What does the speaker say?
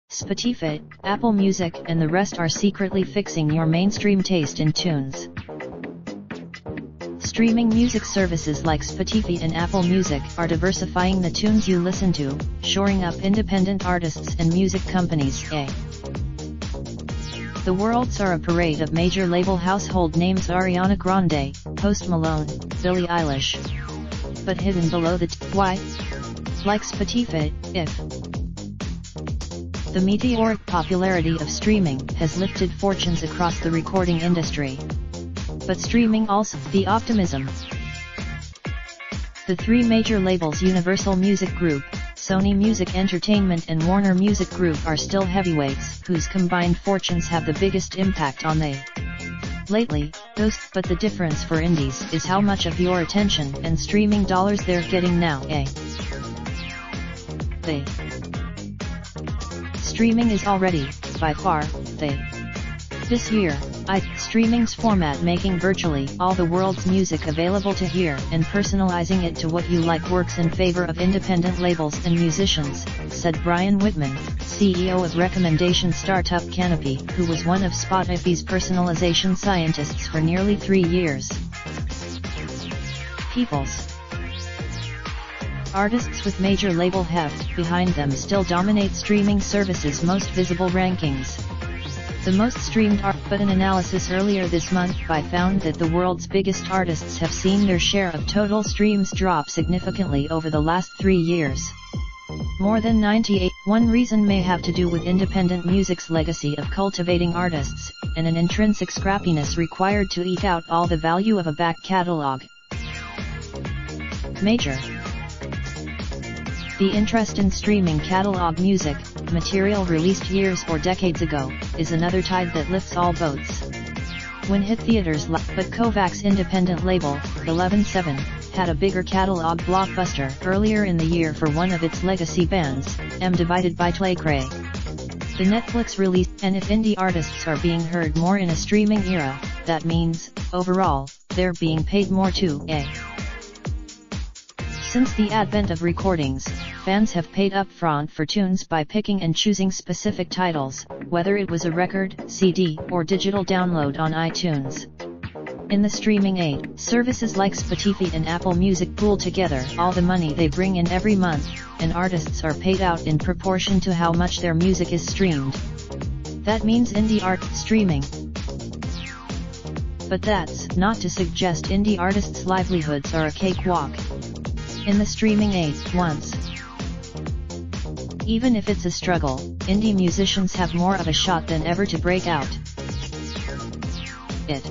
Spotify, Apple Music and the rest are secretly fixing your mainstream taste in tunes. Streaming music services like Spotify and Apple Music are diversifying the tunes you listen to, shoring up independent artists and music companies. The worlds are a parade of major label household names: Ariana Grande, Post Malone, Billie Eilish. But hidden below the why? Like Spotify, if the meteoric popularity of streaming has lifted fortunes across the recording industry. But streaming also, the optimism. The three major labels Universal Music Group, Sony Music Entertainment and Warner Music Group are still heavyweights, whose combined fortunes have the biggest impact on lately, but the difference for indies is how much of your attention and streaming dollars they're getting now. Streaming is already, by far, this year, streaming's format, making virtually all the world's music available to hear and personalizing it to what you like, works in favor of independent labels and musicians, said Brian Whitman, CEO of recommendation startup Canopy, who was one of Spotify's personalization scientists for nearly 3 years. People's artists with major label heft behind them still dominate streaming services' most visible rankings. The most streamed but an analysis earlier this month found that the world's biggest artists have seen their share of total streams drop significantly over the last 3 years. More than 98. One reason may have to do with independent music's legacy of cultivating artists, and an intrinsic scrappiness required to eke out all the value of a back catalog. Major. The interest in streaming catalog music, material released years or decades ago, is another tide that lifts all boats. When hit theaters but Kovacs' independent label, 11/7, had a bigger catalog blockbuster earlier in the year for one of its legacy bands, M Divided by Cray. The Netflix release, and if indie artists are being heard more in a streaming era, that means, overall, they're being paid more too. Since the advent of recordings, fans have paid upfront for tunes by picking and choosing specific titles, whether it was a record, CD, or digital download on iTunes. In the streaming age, services like Spotify and Apple Music pool together all the money they bring in every month, and artists are paid out in proportion to how much their music is streamed. That means indie art streaming. But that's not to suggest indie artists' livelihoods are a cakewalk. In the streaming age, even if it's a struggle, indie musicians have more of a shot than ever to break out. It